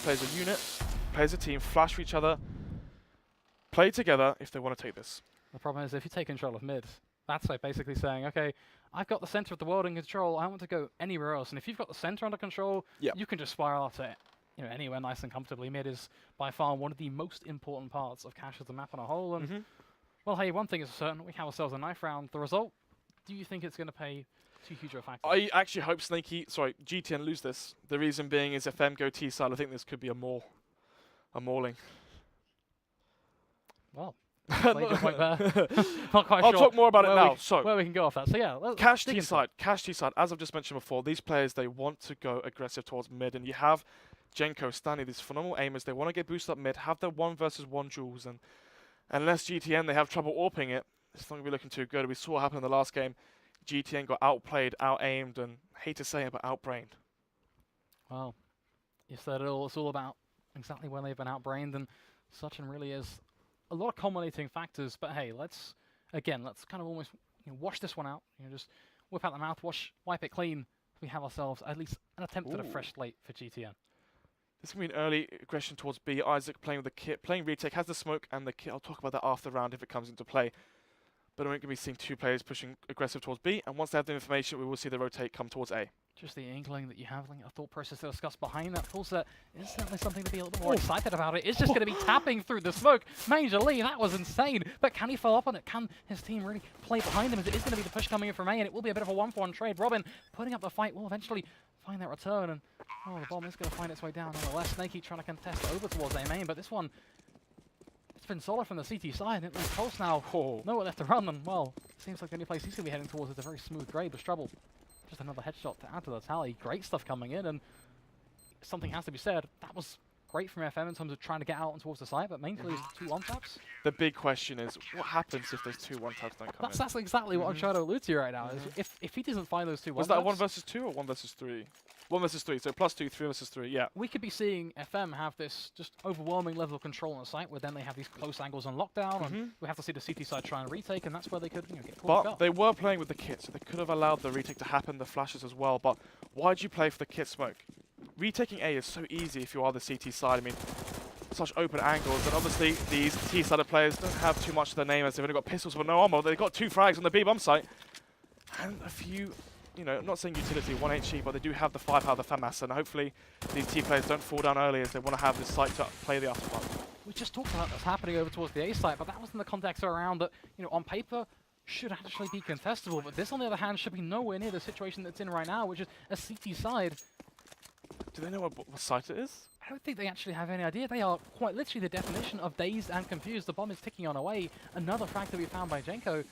play as a unit, play as a team, flash for each other, play together if they want to take this. The problem is if you take control of mid, that's like basically saying, okay, I've got the center of the world in control, I want to go anywhere else. And if you've got the center under control, you can just spiral out to anywhere nice and comfortably. Mid is by far one of the most important parts of Cash as a map on a whole. And well, hey, one thing is certain, we have ourselves a knife round. The result, do you think it's going to pay too huge of a factor? I actually hope GTN lose this. The reason being is if FM go T-side, I think this could be a mauling. Well, not quite there. Not quite I'll sure talk more about it now. So where we can go off that. So yeah, Cash T-side. As I've just mentioned before, these players, they want to go aggressive towards mid, and you have Jenko, Stanley, these phenomenal aimers. They want to get boosted up mid, have their 1 versus 1 duels, and unless GTN they have trouble AWPing it, it's not going to be looking too good. We saw what happened in the last game. GTN got outplayed, out-aimed, and hate to say it, but outbrained. Well, you said it all. It's all about exactly when they've been outbrained, and such and really is a lot of culminating factors. But hey, let's kind of almost wash this one out. Just whip out the mouth, wipe it clean. We have ourselves at least an attempt at a fresh slate for GTN. This is going to be an early aggression towards B. Isaac playing with the kit, playing retake, has the smoke and the kit. I'll talk about that after the round if it comes into play. But we're going to be seeing 2 players pushing aggressive towards B, and once they have the information, we will see the rotate come towards A. Just the inkling that you have, like a thought process to discuss behind that full set is certainly something to be a little more excited about. It's just going to be tapping through the smoke. Major Lee, that was insane. But can he follow up on it? Can his team really play behind him? As it is going to be the push coming in from A, and it will be a bit of a 1-for-1 trade. Robin putting up the fight will eventually find that return, and the bomb is going to find its way down. Nonetheless, Snakey trying to contest over towards A main, but this one, it's been solid from the CT side, and it leaves Pulse now. Nowhere left to run, and well, seems like the only place he's going to be heading towards is a very smooth grade with Strubble. Just another headshot to add to the tally. Great stuff coming in, and something has to be said. That was great from FM in terms of trying to get out and towards the site, but mainly it's 2 1-taps. The big question is, what happens if those 2 1-taps don't come in? That's exactly what I'm trying to allude to right now. Is if he doesn't find those 2 1-taps... Was that a 1 versus 2 or 1 versus 3? 1 versus 3, so +2, 3 versus 3, yeah. We could be seeing FM have this just overwhelming level of control on the site, where then they have these close angles on lockdown, and we have to see the CT side try and retake, and that's where they could get caught. But they were playing with the kit, so they could have allowed the retake to happen, the flashes as well, but why'd you play for the kit smoke? Retaking A is so easy if you are the CT side. I mean, such open angles, and obviously these T-sided players don't have too much to their name as they've only got pistols but no armor. They've got 2 frags on the B-bomb site, and a few... I'm not saying utility, 1 HE, but they do have the firepower, the FAMAS, and hopefully these T players don't fall down early as they want to have this site to play the aftermath. We just talked about what's happening over towards the A site, but that was in the context around that, on paper, should actually be contestable, but this, on the other hand, should be nowhere near the situation that's in right now, which is a CT side. Do they know what site it is? I don't think they actually have any idea. They are quite literally the definition of dazed and confused. The bomb is ticking on away. Another frag to be found by Jenko.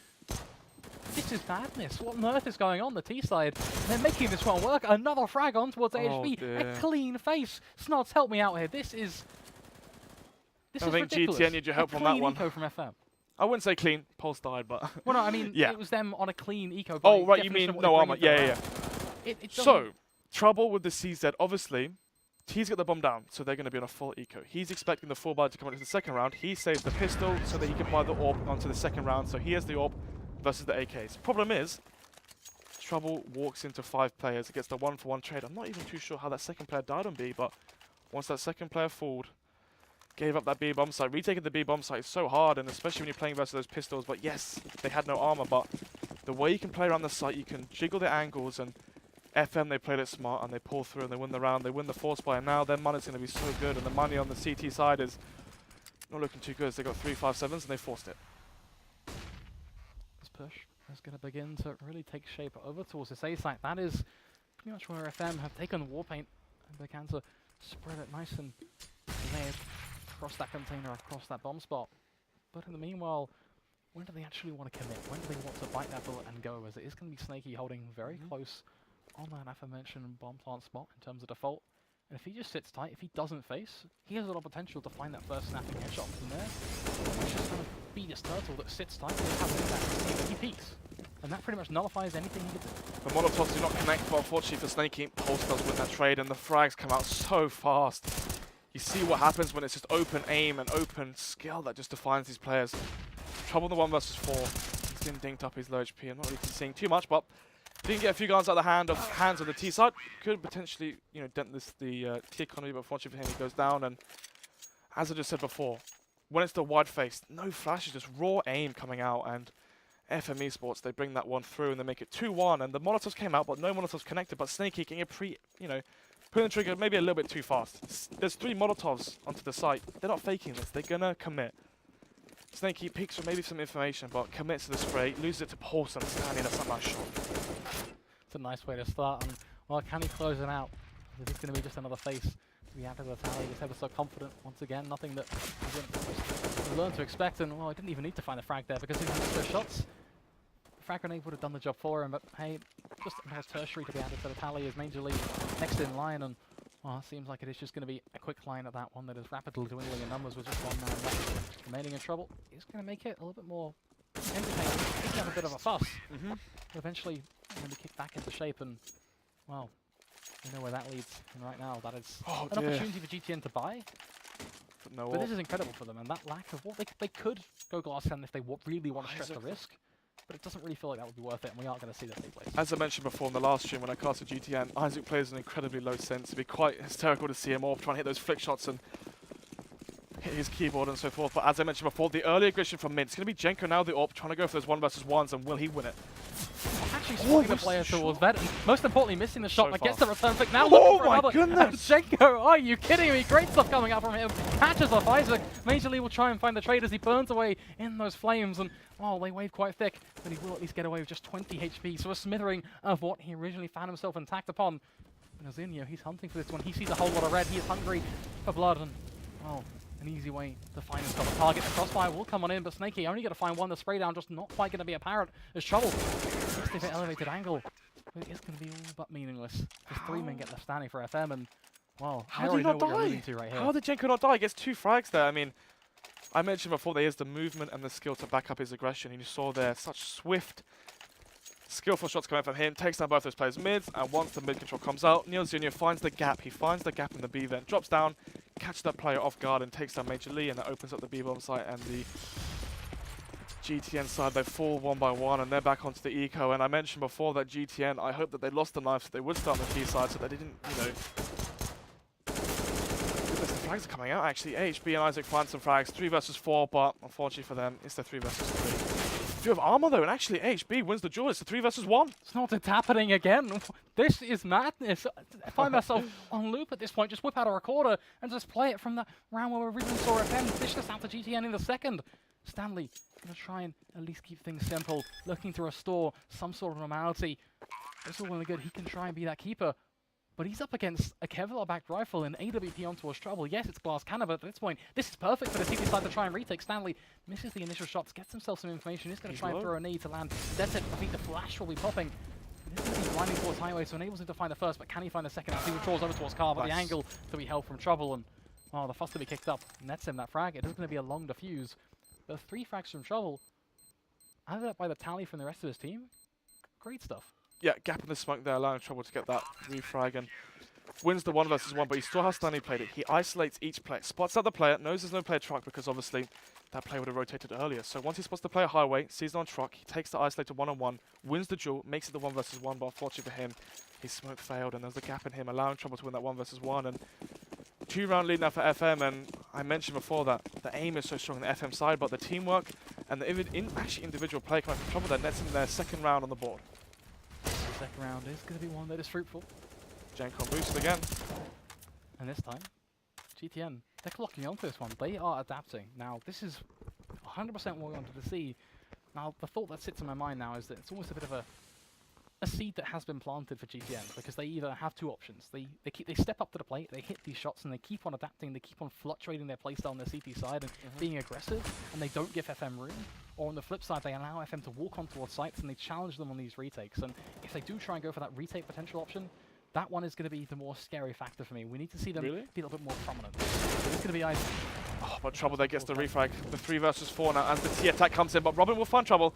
This is madness. What on earth is going on the T side? They're making this one work. Another frag on towards AHB. A clean face. Snods, help me out here. This is ridiculous. GTN need your help on that one. Eco from FM. I wouldn't say clean. Pulse died, but... Well, no, I mean, it was them on a clean eco. Oh, right, you mean no armor. Yeah. So, trouble with the CZ. Obviously, T's got the bomb down, so they're going to be on a full eco. He's expecting the 4 bar to come into the second round. He saves the pistol so that he can buy the AWP onto the second round. So he has the AWP versus the AKs. Problem is, Trouble walks into 5 players. It gets the 1-for-1 trade. I'm not even too sure how that second player died on B, but once that second player falled, gave up that B bomb site. Retaking the B bomb site is so hard, and especially when you're playing versus those pistols. But yes, they had no armor, but the way you can play around the site, you can jiggle the angles, and FM, they played it smart, and they pull through, and they win the round. They win the force buy, and now their money's going to be so good, and the money on the CT side is not looking too good. They got 3 5-7s, and they forced it. This push is going to begin to really take shape over towards this A site. That is pretty much where FM have taken Warpaint, and they can to spread it nice and layered across that container, across that bomb spot. But in the meanwhile, when do they actually want to commit? When do they want to bite that bullet and go? As it is going to be Snakey holding very close on that aforementioned bomb plant spot in terms of default. And if he just sits tight, if he doesn't face, he has a lot of potential to find that first snapping headshot from there. It's just going to be this turtle that sits tight and has impact. He peeks. And that pretty much nullifies anything he could do. The Molotovs do not connect, but unfortunately for Snakey, Pulse does win that trade, and the frags come out so fast. You see what happens when it's just open aim and open skill that just defines these players. Trouble in the 1 versus 4. He's getting dinked up his low HP. I'm not really seeing too much, but Didn't get a few guns out of the hands of the T side. Could potentially, dent the T economy, but fortunately for him, he goes down. And as I just said before, when it's the wide face, no flashes, just raw aim coming out. And FM eSports, they bring that one through and they make it 2-1. And the Molotovs came out, but no Molotovs connected. But Snaky getting a pulling the trigger maybe a little bit too fast. There's 3 Molotovs onto the site. They're not faking this. They're gonna commit. Snaky peeks for maybe some information, but commits to the spray, loses it to Paulson. Stanley, that's not my shot. It's a nice way to start, and well, can he close it out? Is this going to be just another face to be added to the tally? He's ever so confident once again, nothing that he didn't learn to expect, and well, he didn't even need to find the frag there because he missed those shots. The frag grenade would have done the job for him, but hey, just another tertiary to be added to the tally is Major League next in line, and well, it seems like it is just going to be a quick line at that one that is rapidly dwindling in numbers with just 1 man left remaining in trouble. He's going to make it a little bit more entertaining. He's going to have a bit of a fuss. Eventually, going to be kicked back into shape, and well, you know where that leads. And right now, that is an opportunity for GTN to buy. But this is incredible for them, and that lack of what they could go glass 10 if they really want to stress the risk. But it doesn't really feel like that would be worth it, and we are going to see that take place. As I mentioned before in the last stream when I casted GTN, Isaac plays an incredibly low sense. It'd be quite hysterical to see him off, trying to hit those flick shots and hit his keyboard and so forth. But as I mentioned before, the early aggression from mid, it's going to be Jenko now, the AWP, trying to go for those 1v1s, and will he win it? Actually swinging the player towards that, and most importantly missing the shot, but gets the return pick. Now oh looking for another. My goodness! Jenko, are you kidding me? Great stuff coming out from him. Catches off Isaac. Major League will try and find the trade as he burns away in those flames, and well, they wave quite thick, but he will at least get away with just 20 HP, so a smithering of what he originally found himself attacked upon. And Azinho, he's hunting for this one. He sees a whole lot of red. He is hungry for blood, and well, an easy way to find himself a target. The crossfire will come on in, but Snaky only going to find one. The spray down just not quite going to be apparent. There's trouble. Just a bit elevated angle, but it's going to be all but meaningless. Just 3 men get left standing for FM, and well, how did he not die? Right here. How did Jenko not die? He gets 2 frags there. I mean, I mentioned before there is the movement and the skill to back up his aggression, and you saw there such swift, skillful shots coming from him. Takes down both those players mids, and once the mid control comes out, Neil Jr. finds the gap. He finds the gap in the B vent, drops down, catches that player off guard, and takes down Major League, and that opens up the B bomb site, and the GTN side, they fall 1 by 1, and they're back onto the eco. And I mentioned before that GTN, I hope that they lost the knife so they would start on the T side, so they didn't, the frags are coming out actually. AHB and Isaac find some frags, 3 versus 4, but unfortunately for them, it's the 3 versus 3. You have armor though, and actually AHB wins the duel. It's the 3 versus 1. It's not happening again. This is madness. I find myself on loop at this point. Just whip out a recorder and just play it from that round where we originally saw FM. Dish this out to GTN in the second. Stanley gonna try and at least keep things simple, looking to restore some sort of normality. It's all really good. He can try and be that keeper. But he's up against a Kevlar-backed rifle and AWP onto his trouble. Yes, it's glass cannon, but at this point, this is perfect for the CT side to try and retake. Stanley misses the initial shots, gets himself some information. He's going to try and throw a knee to land. That's it. I think the flash will be popping. This is blinding towards highway, so enables him to find the first, but can he find the second as he withdraws over towards Carl, but the angle to be held from trouble, and well, the fuss to be kicked up. Nets him that frag. It is going to be a long defuse. But 3 frags from trouble, added up by the tally from the rest of his team. Great stuff. Yeah, gap in the smoke there, allowing trouble to get that refrag and wins the 1 versus 1, but he still has Stanley played it. He isolates each player, spots out the player, knows there's no player truck because obviously that player would have rotated earlier. So once he spots the player highway, sees it on truck, he takes the isolated 1-on-1, wins the duel, makes it the 1 versus 1, but unfortunately for him, his smoke failed and there's a gap in him, allowing trouble to win that 1 versus 1. And 2-round lead now for FM, and I mentioned before that the aim is so strong on the FM side, but the teamwork and the actually individual play coming from trouble that nets in their 2nd round on the board. The 2nd round is going to be one that is fruitful. Jenko boosted again. And this time, GTN, they're clocking onto this one. They are adapting. Now, this is 100% what we wanted to see. Now, the thought that sits in my mind now is that it's almost a bit of a seed that has been planted for GTN, because they either have 2 options. They step up to the plate, they hit these shots, and they keep on adapting, they keep on fluctuating their playstyle on their CT side and being aggressive, and they don't give FM room. Or on the flip side, they allow FM to walk on towards sites and they challenge them on these retakes. And if they do try and go for that retake potential option, that one is going to be the more scary factor for me. We need to see them be a little bit more prominent. So it's going to be Isaac. Oh, but trouble there gets the refrag. The 3 versus 4 now as the T attack comes in, but Robin will find trouble.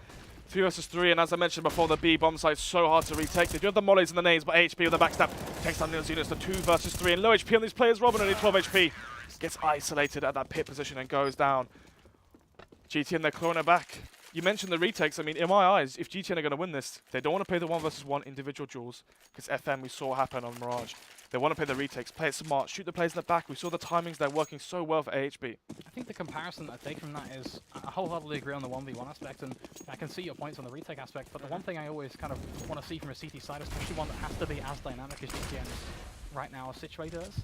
3 versus 3, and as I mentioned before, the B bomb site's so hard to retake. They do have the mollies and the nades, but HP with the backstab takes down Nils Units. The 2 versus 3, and low HP on these players. Robin only 12 HP. Gets isolated at that pit position and goes down. GTN, they're clawing it back. you mentioned the retakes. I mean, in my eyes, if GTN are going to win this, they don't want to play the 1v1 individual duels, because FM, we saw happen on Mirage. They want to play the retakes, play it smart, shoot the players in the back. We saw the timings, they're working so well for AHB. I think the comparison I take from that is, I wholeheartedly agree on the 1v1 aspect, and I can see your points on the retake aspect, but the one thing I always kind of want to see from a CT side, especially one that has to be as dynamic as GTN right now are situated as.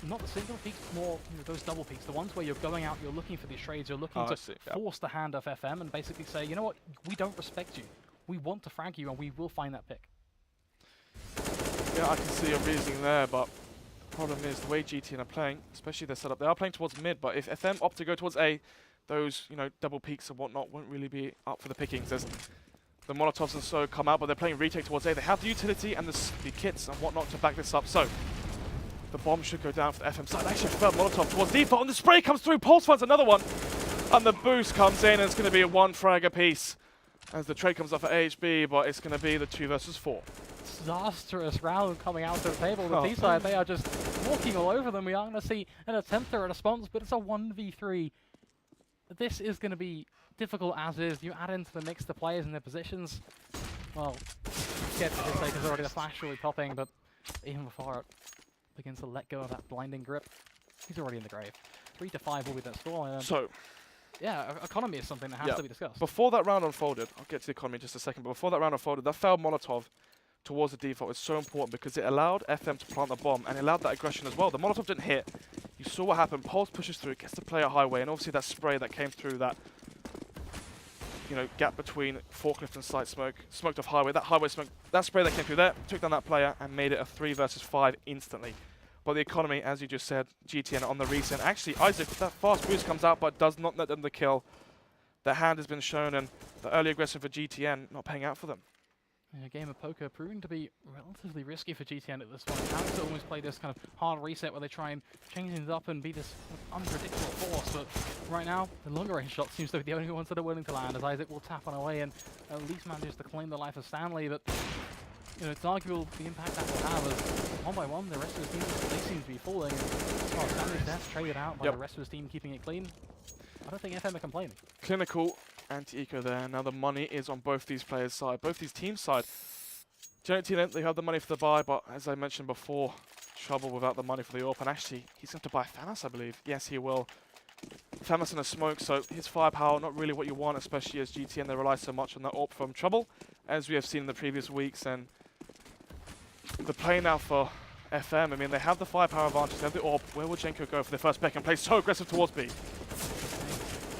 Not the single peaks, more those double peaks, the ones where you're going out, you're looking for these trades, you're looking to force the hand of FM and basically say, you know what, we don't respect you. We want to frag you and we will find that pick. Yeah, I can see your reasoning there, but the problem is the way GTN are playing, especially their setup, they are playing towards mid, but if FM opt to go towards A, those, double peaks and whatnot won't really be up for the pickings. There's the Molotovs and so come out, but they're playing retake towards A. They have the utility and the kits and whatnot to back this up, so the bomb should go down for the FM side. Actually, I felt Molotov towards default, and the spray comes through. Pulse finds another one, and the boost comes in, and it's going to be a 1 frag apiece as the trade comes off at AHB, but it's going to be the 2 versus 4. Disastrous round coming out to the table. The T side, they are just walking all over them. We are going to see an attempt or a response, but it's a 1v3. This is going to be difficult as is. You add into the mix the players and their positions. Well, scared for his sake, there's already the flash really popping, but even before it begins to let go of that blinding grip, he's already in the grave. 3 to 5 will be that score. So, yeah, economy is something that has to be discussed. Before that round unfolded, I'll get to the economy in just a second, but before that round unfolded, that failed Molotov towards the default is so important because it allowed FM to plant the bomb and it allowed that aggression as well. The Molotov didn't hit. You saw what happened. Pulse pushes through, gets the player highway, and obviously that spray that came through that gap between forklift and site smoke, smoked off highway. That highway smoke, that spray that came through there, took down that player and made it a 3 versus 5 instantly. But the economy, as you just said, GTN on the resend. Actually, Isaac, that fast boost comes out but does not net them the kill. The hand has been shown and the early aggression for GTN not paying out for them. In a game of poker, proving to be relatively risky for GTN at this point. Having to almost play this kind of hard reset where they try and change things up and be this unpredictable force. But right now, the longer range shot seems to be the only ones that are willing to land, as Isaac will tap on away and at least manages to claim the life of Stanley. But it's arguable the impact that will have as one by one the rest of the team, they seem to be falling. And Stanley's death traded out by the rest of his team keeping it clean. I don't think FM are complaining. Clinical anti-eco there. Now the money is on both these players' side, both these teams' side. Generative, they have the money for the buy, but as I mentioned before, trouble without the money for the AWP. And actually, he's going to buy Thanos, I believe. Yes, he will. Thanos in a smoke, so his firepower, not really what you want, especially as GTN, they rely so much on that AWP from Trouble, as we have seen in the previous weeks. And the play now for FM, I mean, they have the firepower advantage, they have the AWP. Where will Jenko go for the first pick and play so aggressive towards B?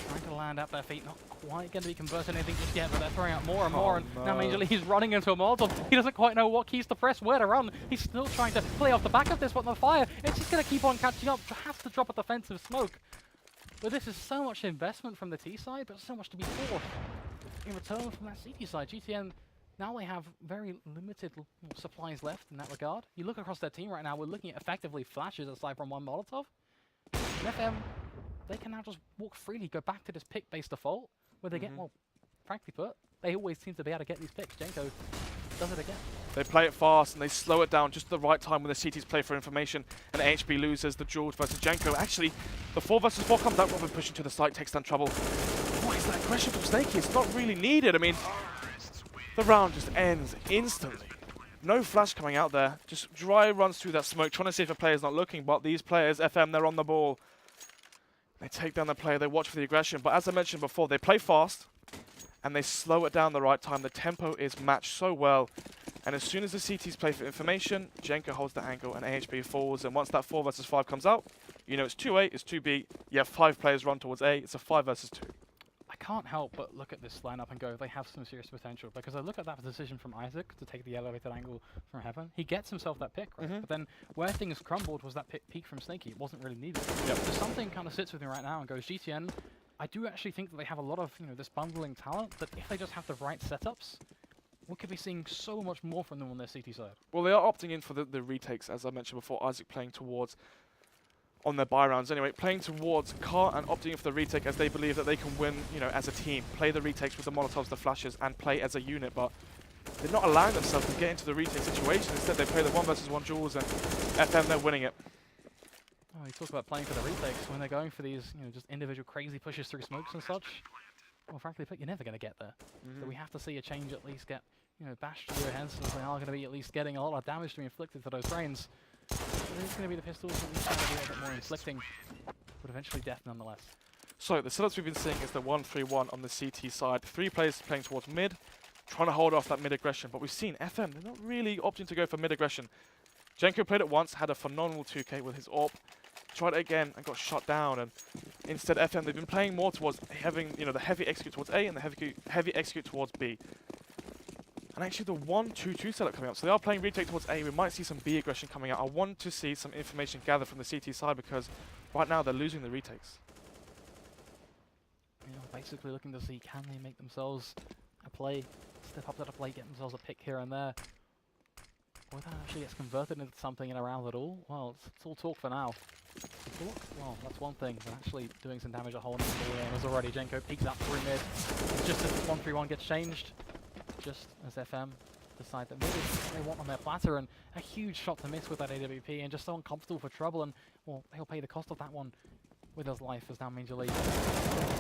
Trying to land at their feet, not quite going to be converting anything just yet, but they're throwing out more and more, and now Major League, he's running into a Molotov. He doesn't quite know what keys to press, where to run. He's still trying to play off the back of this, but the fire, it's just going to keep on catching up. Has to drop a defensive smoke. But this is so much investment from the T side, but so much to be forced in return from that CT side. GTN, now they have very limited supplies left in that regard. You look across their team right now, we're looking at effectively flashes aside from one Molotov. And FM, they can now just walk freely, go back to this pick-based default, where they get, well, frankly put, they always seem to be able to get these picks. Jenko does it again. They play it fast and they slow it down just at the right time when the CTs play for information, and HB loses the George versus Jenko. Actually, the 4 versus 4 comes out, Robin pushing to the side, takes down Trouble. What is that aggression from Snakey? It's not really needed. I mean, the round just ends instantly. No flash coming out there, just dry runs through that smoke, trying to see if a player's not looking, but these players, FM, they're on the ball. They take down the player, they watch for the aggression, but as I mentioned before, they play fast, and they slow it down the right time. The tempo is matched so well, and as soon as the CTs play for information, Jenko holds the angle and AHB falls, and once that 4 versus 5 comes out, you know it's 2A, it's 2B, you have 5 players run towards A, it's a 5 versus 2. I can't help but look at this lineup and go, they have some serious potential, because I look at that decision from Isaac to take the elevated angle from Heaven. He gets himself that pick, right? But then where things crumbled was that peak from Snakey. It wasn't really needed. So something kind of sits with me right now and goes, GTN, I do actually think that they have a lot of this bundling talent, but if they just have the right setups, we could be seeing so much more from them on their CT side. Well, they are opting in for the retakes, as I mentioned before. Isaac playing towards, on their buy rounds anyway, playing towards Car and opting in for the retake as they believe that they can win, as a team. Play the retakes with the Molotovs, the flashes, and play as a unit, but they're not allowing themselves to get into the retake situation. Instead, they play the 1 versus 1 duels, and FM, they're winning it. Oh, you talk about playing for the retakes when they're going for these, just individual crazy pushes through smokes and such. well, frankly put, you're never going to get there. So we have to see a change at least get, bashed through your heads, so they are going to be at least getting a lot of damage to be inflicted to those brains. It is going to be the pistols that we try to be a little bit more inflicting, but eventually death nonetheless. So the setups we've been seeing is the 1-3-1 on the CT side. 3 players playing towards mid, trying to hold off that mid aggression. But we've seen FM, they're not really opting to go for mid aggression. Jenko played it once, had a phenomenal 2K with his AWP. Tried it again and got shot down. And instead FM, they've been playing more towards having, the heavy execute towards A and the heavy execute towards B. And actually the 1-2-2 setup coming up. So they are playing retake towards A. We might see some B aggression coming out. I want to see some information gathered from the CT side because right now they're losing the retakes. Basically looking to see, can they make themselves a play, step up to the plate, get themselves a pick here and there. Whether that actually gets converted into something in a round at all, well, it's all talk for now. Talk? Well, that's one thing, but actually doing some damage at hole as already. Jenko peeks up through mid, just as 1-3-1 gets changed, just as FM decide that maybe they want on their platter, and a huge shot to miss with that AWP, and just so uncomfortable for trouble, and well, he'll pay the cost of that one with his life as now Major League.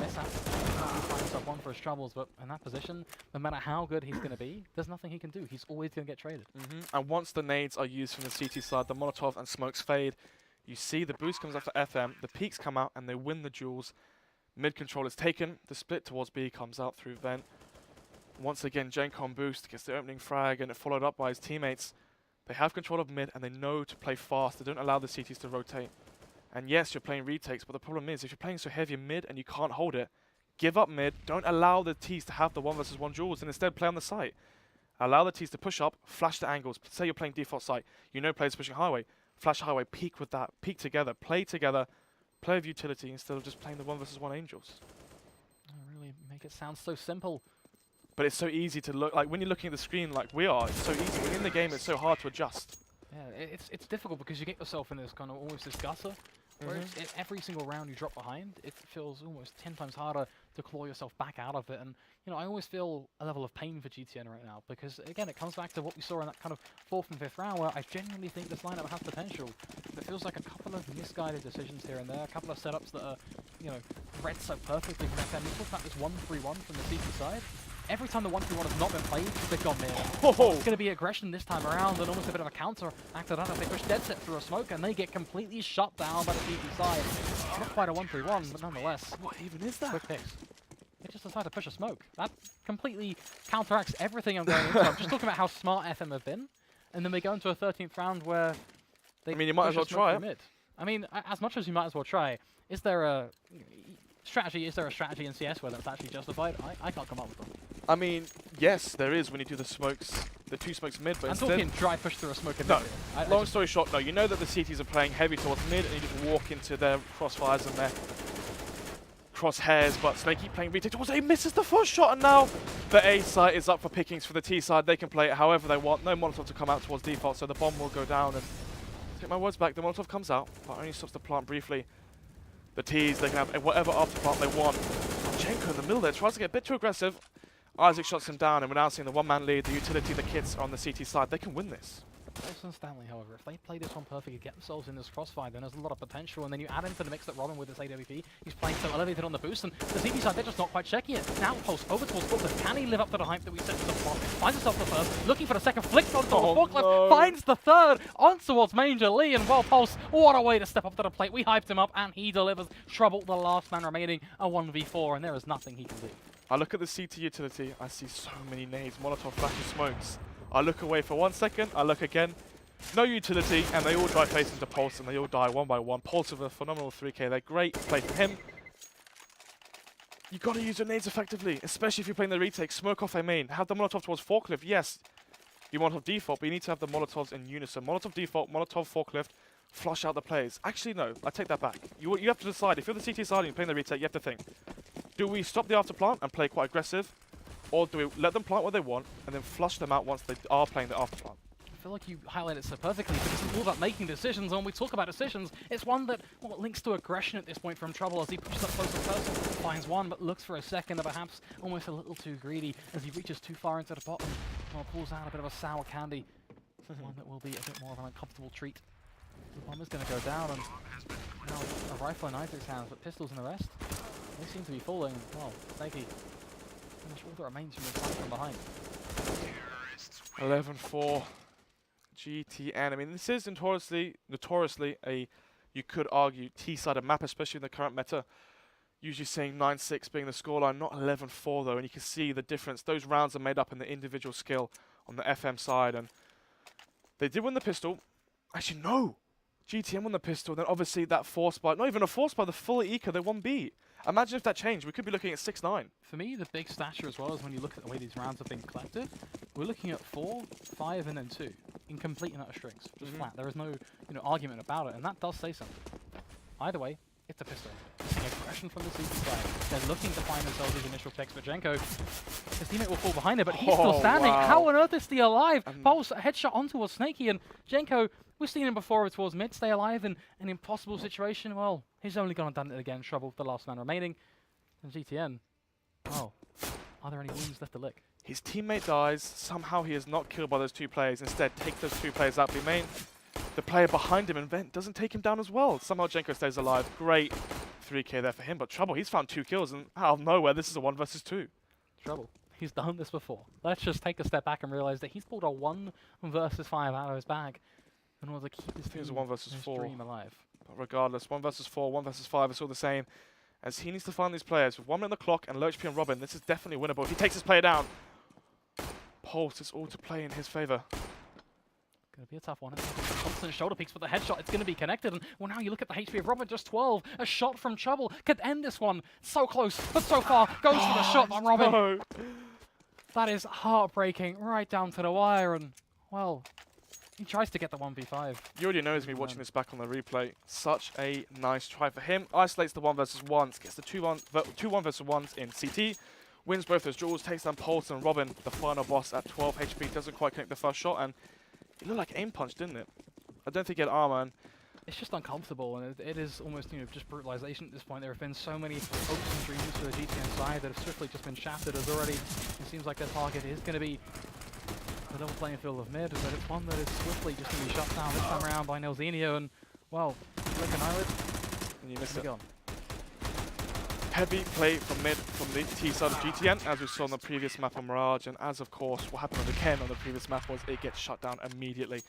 Miss that, find himself one for his troubles, but in that position, no matter how good he's going to be, there's nothing he can do. He's always going to get traded. And once the nades are used from the CT side, the Molotov and smokes fade, you see the boost comes after FM, the peaks come out and they win the duels. Mid control is taken, the split towards B comes out through vent. Once again, Gencon boost gets the opening frag and it followed up by his teammates. They have control of mid and they know to play fast. They don't allow the CTs to rotate. And yes, you're playing retakes, but the problem is if you're playing so heavy mid and you can't hold it, give up mid, don't allow the Ts to have the 1v1 duels and instead play on the site. Allow the Ts to push up, flash the angles. Say you're playing default site, players pushing highway, flash highway, peek with that, peek together, play with utility instead of just playing the 1v1 angels. Really make it sound so simple. But it's so easy to look, like when you're looking at the screen like we are, it's so easy. When in the game, it's so hard to adjust. Yeah, it's difficult because you get yourself in this kind of almost this gutter. Where every single round you drop behind, it feels almost 10 times harder to claw yourself back out of it. And, I always feel a level of pain for GTN right now because, again, it comes back to what we saw in that kind of 4th and 5th round where I genuinely think this lineup has potential. It feels like a couple of misguided decisions here and there, a couple of setups that are, read so perfectly from FM. We talked about this 1-3-1 from the CT side. Every time the 1-3-1 has not been played, they've gone mid. It's going to be aggression this time around and almost a bit of a counter after that as they push dead set through a smoke and they get completely shut down by the CT side. Not quite a 1-3-1, but nonetheless. What even is that? Quick picks. They just decide to push a smoke. That completely counteracts everything I'm going into. I'm just talking about how smart FM have been. And then they go into a 13th round where they you might as well try it. Mid. As much as you might as well try, is there a strategy in CS where that's actually justified? I can't come up with them. Yes, there is when you do the smokes, the 2 smokes mid, but I'm talking dry push through a smoke. No. Long story short, no. You know that the CTs are playing heavy towards mid, and you just walk into their crossfires and their crosshairs. But so they keep playing retake towards A, misses the first shot, and now the A site is up for pickings for the T side. They can play it however they want. No Molotov to come out towards default, so the bomb will go down. And take my words back, the Molotov comes out, but only stops the plant briefly. The Ts, they can have whatever after plant they want. Jenko in the middle there tries to get a bit too aggressive. Isaac shots him down, and we're now seeing the one-man lead, the utility, the kits on the CT side. They can win this. Wilson Stanley, however, if they play this one perfectly, get themselves in this crossfire, then there's a lot of potential. And then you add into the mix that Robin with his AWP, he's playing so elevated on the boost, and the CT side, they're just not quite checking it. Now Pulse over towards Forklift. Can he live up to the hype that we set to the spot? Finds himself the first, looking for the second, flicks onto Forklift, finds the third, on towards Major Lee, and well, Pulse, what a way to step up to the plate. We hyped him up, and he delivers. Trouble, the last man remaining, a 1v4, and there is nothing he can do. I look at the CT utility, I see so many nades, Molotov flashes smokes. I look away for 1 second, I look again, no utility, and they all drive face into Pulse, and they all die one by one. Pulse with a phenomenal 3k, they're great play from him. You've got to use your nades effectively, especially if you're playing the retake. Smoke off, have the Molotov towards Forklift, yes. You Molotov default, but you need to have the Molotovs in unison. Molotov default, Molotov Forklift, flush out the plays. Actually, no, I take that back. You have to decide, if you're the CT side and you're playing the retake, you have to think. Do we stop the after plant and play quite aggressive? Or do we let them plant what they want and then flush them out once they are playing the after plant? I feel like you highlighted it so perfectly, because it's all about making decisions. And when we talk about decisions, it's one that links to aggression at this point from Trouble as he pushes up close to person, finds one, but looks for a second, perhaps almost a little too greedy as he reaches too far into the bottom. Pulls out a bit of a sour candy, one that will be a bit more of an uncomfortable treat. The bomb is going to go down, and now a rifle in Isaac's hands, but pistols in the rest. They seem to be falling. Well, Snakey pretty much all that remains from the fight from behind. 11-4 GTN. I mean, this is notoriously a, you could argue, T-sided map, especially in the current meta. Usually seeing 9-6 being the scoreline, not 11-4 though, and you can see the difference. Those rounds are made up in the individual skill on the FM side, and they did win the pistol. Actually, no! GTN won the pistol, then obviously that force by, not even a force by, the full eco, they 1B. Imagine if that changed, we could be looking at 6-9. For me, the big stature as well is when you look at the way these rounds have been collected, we're looking at 4, 5, and then 2 in complete and utter strings, just flat. There is no argument about it, and that does say something. Either way, it's a pistol. Seeing aggression from the CT side. They're looking to find themselves these initial picks, but Jenko, his teammate will fall behind it, but he's still standing. Wow. How on earth is he alive? Pulse, a headshot onto a Snakey, and Jenko, we've seen him before towards mid, stay alive in an impossible situation. Well, he's only gone and done it again. Trouble, the last man remaining. And GTN, oh, are there any wounds left to lick? His teammate dies, somehow he is not killed by those 2 players, instead takes those 2 players out. The player behind him and Vent doesn't take him down as well. Somehow Jenko stays alive. Great 3k there for him, but Trouble, he's found 2 kills, and out of nowhere, this is a 1 versus 2. Trouble, he's done this before. Let's just take a step back and realize that he's pulled a 1 versus 5 out of his bag in order to keep his team, a 1 versus 4 dream alive. But regardless, 1 versus 4, 1 versus 5, it's all the same. As he needs to find these players with 1 minute on the clock and low HP on Robin, this is definitely winnable. If he takes his player down, Pulse is all to play in his favor. Gonna be a tough one. Constant shoulder peeks for the headshot. It's gonna be connected. And well, now you look at the HP of Robin, just 12. A shot from Trouble could end this one. So close, but so far. Goes for the shot by Robin. No. That is heartbreaking, right down to the wire. And well, he tries to get the 1v5. You already know, as me watching this back on the replay, such a nice try for him. Isolates the 1 versus 1s, gets the 2 1 versus 1s in CT. Wins both those duels, takes down Pulse, and Robin, the final boss at 12 HP, doesn't quite connect the first shot, and it looked like aim punch, didn't it? I don't think he had armor. And it's just uncomfortable, and it is almost just brutalization at this point. There have been so many hopes and dreams for the GTN side that have swiftly just been shattered, as already it seems like their target is going to be the level playing field of mid, but it's one that is swiftly just going to be shut down this time around by Nelzinho, and well, like an eyelid, and you miss it. Gone. Heavy play from mid from the T side of GTN, as we saw on the previous map on Mirage, and as of course what happened on the Ken on the previous map was it gets shut down immediately.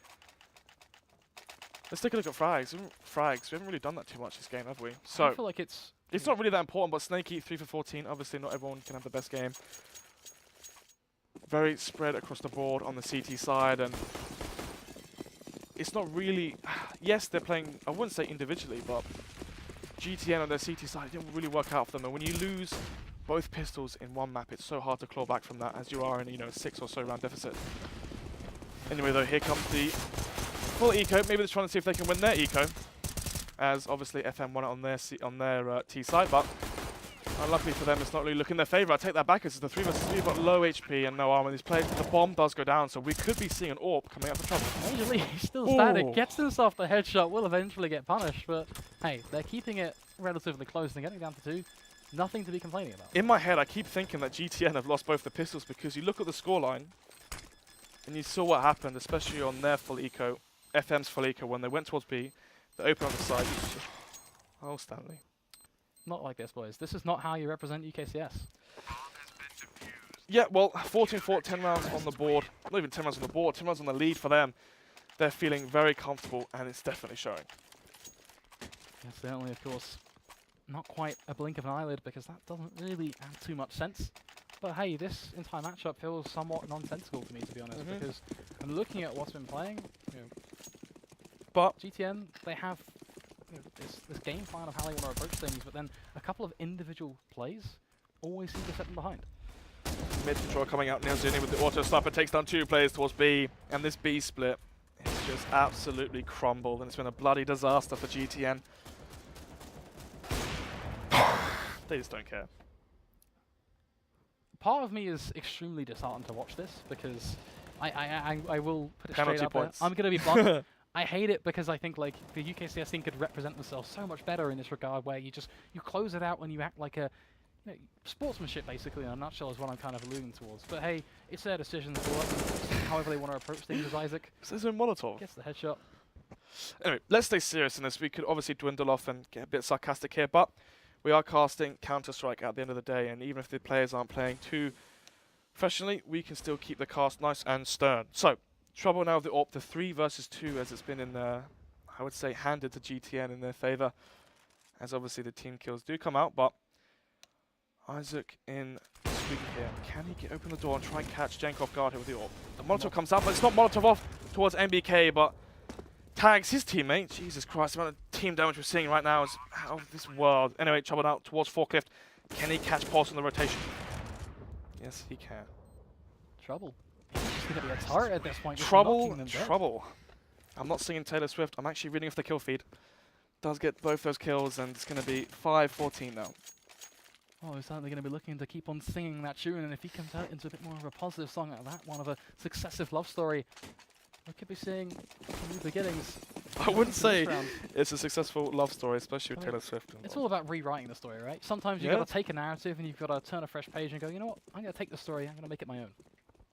Let's take a look at frags. We haven't really done that too much this game, have we? So I feel like it's not really that important, but Snakey 3 for 14. Obviously, not everyone can have the best game. Very spread across the board on the CT side, and it's not really. Yes, they're playing. I wouldn't say individually, but GTN on their CT side didn't really work out for them. And when you lose both pistols in one map, it's so hard to claw back from that, as you are in a 6 or so round deficit. Anyway, though, here comes the full eco. Maybe they're trying to see if they can win their eco, as obviously FM won it on their T side, but unluckily for them, it's not really looking in their favor. I take that back. This is the 3 versus 3, but low HP and no armor. These players, the bomb does go down, so we could be seeing an AWP coming out for Trouble. Major League, he's still static, gets himself the headshot, will eventually get punished, but hey, they're keeping it relatively close and getting down to 2. Nothing to be complaining about. In my head, I keep thinking that GTN have lost both the pistols, because you look at the scoreline and you saw what happened, especially on their full eco, FM's full eco, when they went towards B, they opened on the side. Oh, Stanley. Not like this, boys. This is not how you represent UKCS. Yeah, well, 14-4, 10 rounds on the board. Not even 10 rounds on the board, 10 rounds on the lead for them. They're feeling very comfortable, and it's definitely showing. Yeah, certainly, of course, not quite a blink of an eyelid, because that doesn't really add too much sense. But hey, this entire matchup feels somewhat nonsensical to me, to be honest, because I'm looking at what's been playing. But GTN, they have this game plan of how they want to approach things, but then a couple of individual plays always seem to set them behind. Mid control coming out, Nelzinho with the auto sniper takes down 2 players towards B, and this B split is just absolutely crumbled, and it's been a bloody disaster for GTN. They just don't care. Part of me is extremely disheartened to watch this, because I will put it Penalty straight up points. there. I'm going to be blunt. I hate it because I think like the UKCS team could represent themselves so much better in this regard, where you close it out when you act like a sportsmanship, basically, in a nutshell, is what I'm kind of alluding towards. But hey, it's their decision to work however they want to approach things. As Isaac This is a Molotov. gets the headshot. Anyway, let's stay serious in this. We could obviously dwindle off and get a bit sarcastic here, but we are casting Counter-Strike at the end of the day, and even if the players aren't playing too Professionally, we can still keep the cast nice and stern. So, trouble now of the AWP, the 3 versus 2 as it's been in I would say handed to GTN in their favour. As obviously the team kills do come out, but Isaac in sweep here. Can he open the door and try and catch Jenko off guard here with the AWP? The Molotov comes out, but it's not Molotov off towards MBK, but tags his teammate. Jesus Christ, the amount of team damage we're seeing right now is out of this world. Anyway, trouble out towards Forklift. Can he catch Pulse on the rotation? Yes, he can. Trouble. He's just going to be a turret at this point. Trouble. I'm not singing Taylor Swift. I'm actually reading off the kill feed. Does get both those kills, and it's going to be 5-14 now. Oh, he's certainly going to be looking to keep on singing that tune, and if he comes out into a bit more of a positive song like that, one of a successive love story, we could be seeing new beginnings. I wouldn't say it's a successful love story, especially with Taylor Swift. It's all about rewriting the story, right? Sometimes you've got to take a narrative and you've got to turn a fresh page and go, you know what, I'm going to take the story, I'm going to make it my own.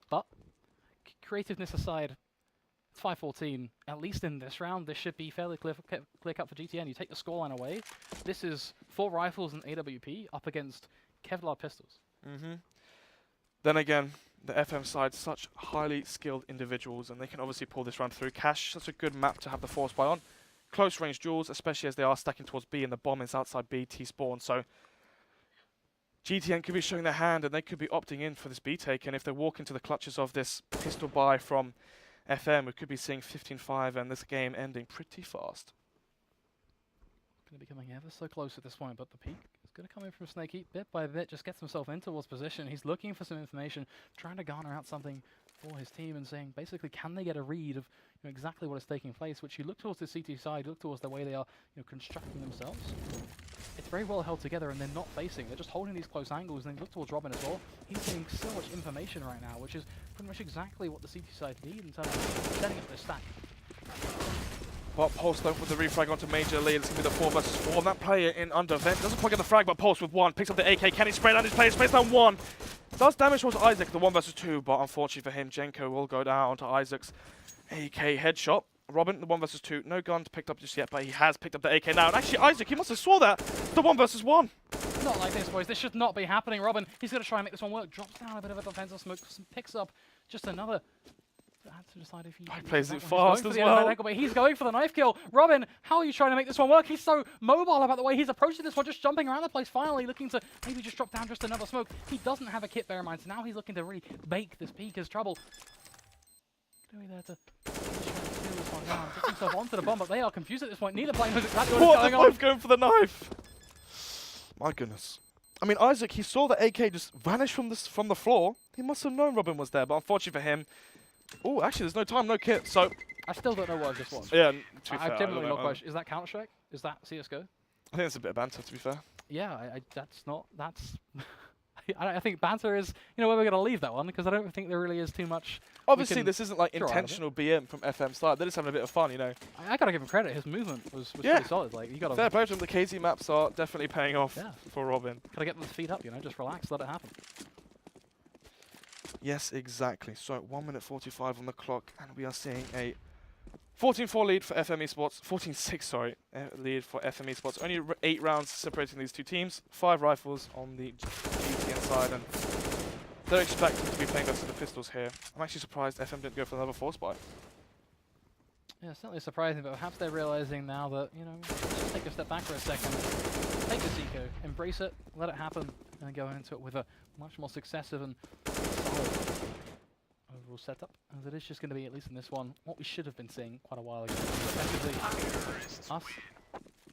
But, creativeness aside, it's 5-14. At least in this round, this should be fairly clear cut for GTN. You take the scoreline away. This is 4 rifles and AWP up against Kevlar pistols. Then again, the FM side, such highly skilled individuals, and they can obviously pull this round through. Cash, such a good map to have the force buy on. Close range duels, especially as they are stacking towards B, and the bomb is outside B, T-spawn. So GTN could be showing their hand, and they could be opting in for this B take. And if they walk into the clutches of this pistol buy from FM, we could be seeing 15-5, and this game ending pretty fast. Going to be coming ever so close at this point, but the peak is going to come in from Snakey bit by bit, just gets himself in towards position. He's looking for some information, trying to garner out something for his team and saying, basically, can they get a read of exactly what is taking place, which you look towards the CT side, you look towards the way they are constructing themselves. It's very well held together, and they're not facing. They're just holding these close angles, and then look towards Robin as well. He's getting so much information right now, which is pretty much exactly what the CT side need in terms of setting up their stack. But Pulse don't put the refrag onto Major Lee. It's going to be the 4 versus 4. And that player in under vent doesn't plug in the frag, but Pulse with 1. Picks up the AK. Can he spray down his player? Sprays down 1. Does damage towards Isaac, the 1 versus 2. But unfortunately for him, Jenko will go down to Isaac's AK headshot. Robin, the 1 versus 2. No guns picked up just yet, but he has picked up the AK now. And actually, Isaac, he must have saw that. The 1 versus 1. Not like this, boys. This should not be happening. Robin, he's going to try and make this one work. Drops down a bit of a defensive smoke. Picks up just another. To decide if he plays it fast as well. But he's going for the knife kill. Robin, how are you trying to make this one work? He's so mobile about the way he's approaching this one, just jumping around the place, finally looking to maybe just drop down just another smoke. He doesn't have a kit, bear in mind, so now he's looking to really bake this peak as trouble. Doing there to steal this one down. Gets himself onto the bomb, but they are confused at this point. Neither player knows exactly what's going on. They're both going for the knife. My goodness. I mean, Isaac, he saw the AK just vanish from the floor. He must have known Robin was there, but unfortunately for him, oh, actually, there's no time, no kit, so... I still don't know what I just watched. Yeah, to be fair, I genuinely not quite. Is that Counter-Strike? Is that CSGO? I think it's a bit of banter, to be fair. Yeah, that's not... That's... I think banter is, where we're going to leave that one, because I don't think there really is too much... Obviously, this isn't like intentional BM from FM side. They're just having a bit of fun, I got to give him credit. His movement was pretty solid. Like, you got to... Fair play to him. The KZ maps are definitely paying off for Robin. Got to get them feet up, just relax, let it happen. Yes, exactly. So 1 minute 45 on the clock, and we are seeing a 14-4 lead for FM eSports. 14-6, sorry, lead for FM eSports. Only 8 rounds separating these two teams. 5 rifles on the GTN side, and they're expected to be playing best of the pistols here. I'm actually surprised FM didn't go for another force buy. Yeah, certainly surprising, but perhaps they're realizing now that, just take a step back for a second, take this eco, embrace it, let it happen, and go into it with a much more successive and solid overall setup, as it is just going to be, at least in this one, what we should have been seeing quite a while ago. Effectively, us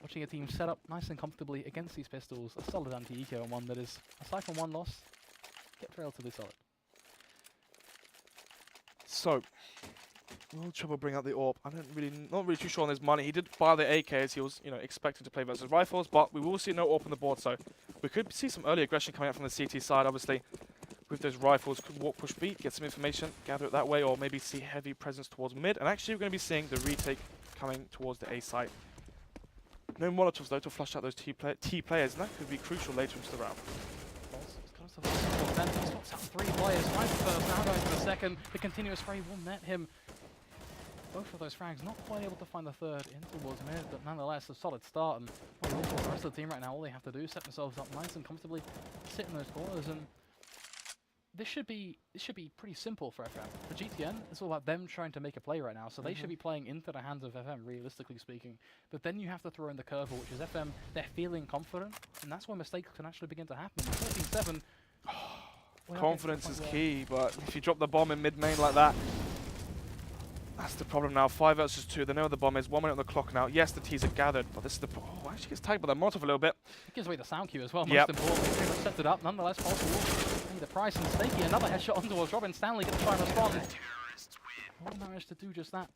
watching a team set up nice and comfortably against these pistols, a solid anti-eco, and one that is, aside from one loss, kept relatively solid. So, will Trouble bring out the AWP? I'm not really too sure on his money. He did buy the AKs. He was, expecting to play versus rifles, but we will see no AWP on the board, so we could see some early aggression coming out from the CT side, obviously. With those rifles, could walk, push, beat, get some information, gather it that way, or maybe see heavy presence towards mid. And actually, we're going to be seeing the retake coming towards the A site. No Molotovs, though, to flush out those T players, and that could be crucial later into the round. He spots out 3 players, right first, now going for the second. The continuous spray will net him. Both of those frags not quite able to find the third in towards mid, but nonetheless a solid start. And for the rest of the team right now, all they have to do is set themselves up nice and comfortably, sit in those corners, and this should be pretty simple for FM. For GTN, it's all about them trying to make a play right now, so they should be playing into the hands of FM, realistically speaking. But then you have to throw in the curveball, which is FM, they're feeling confident, and that's where mistakes can actually begin to happen. 13-7. Confidence is key, but if you drop the bomb in mid-main like that, that's the problem now. 5 versus 2, they know where the bomb is, 1 minute on the clock now. Yes, the T's are gathered, but this is the... Oh, actually gets tagged by the Molotov a little bit. It gives away the sound cue as well, most importantly. Pretty much sets it up, nonetheless, possible. The price and Stakey, another headshot onto Robin Stanley gonna try and respond. All managed to do just that.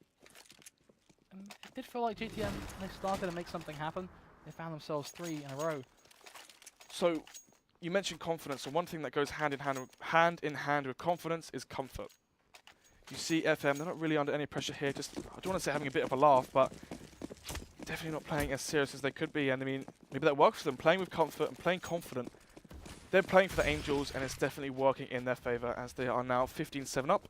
And it did feel like GTN, they started to make something happen. They found themselves 3 in a row. So, you mentioned confidence, and one thing that goes hand in hand with confidence is comfort. You see FM, they're not really under any pressure here, just, I don't want to say having a bit of a laugh, but definitely not playing as serious as they could be, and I mean, maybe that works for them, playing with comfort and playing confident. They're playing for the Angels, and it's definitely working in their favor as they are now 15-7 up.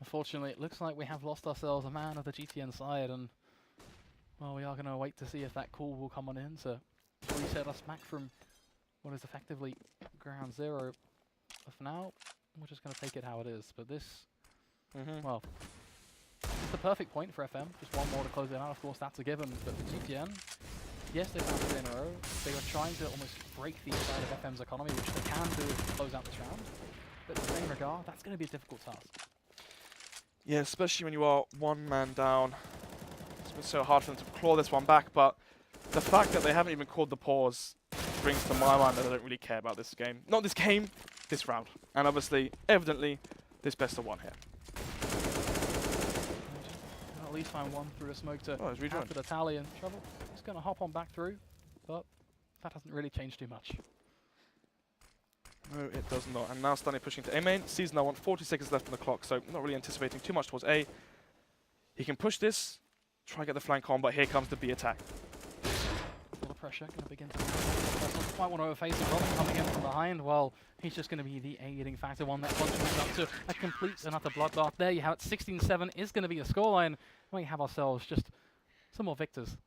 Unfortunately, it looks like we have lost ourselves a man of the GTN side, and well, we are going to wait to see if that call will come on in to reset us back from what is effectively ground zero. But for now, we're just going to take it how it is. But this, well, it's the perfect point for FM. Just one more to close it out. Of course, that's a given. But for GTN, yes, they found 3 in a row. They were trying to almost break the inside of FM's economy, which they can do to close out this round. But in the same regard, that's going to be a difficult task. Yeah, especially when you are 1 man down. It's been so hard for them to claw this one back, but the fact that they haven't even called the pause brings to my mind that they don't really care about this game. Not this game, this round. And obviously, evidently, this best of 1 here. At least find 1 through a smoke to add to the tally, and Trouble is going to hop on back through, but that hasn't really changed too much. No, it does not. And now Stanley pushing to A main. Sees now 40 seconds left on the clock, so not really anticipating too much towards A. He can push this, try and get the flank on, but here comes the B attack. A lot of pressure, going to begin to doesn't quite want to overface the Robin coming in from behind. Well, he's just going to be the aiding factor, one that contributes up to a complete and utter bloodbath. There you have it, 16-7 is going to be the scoreline. We have ourselves just some more victors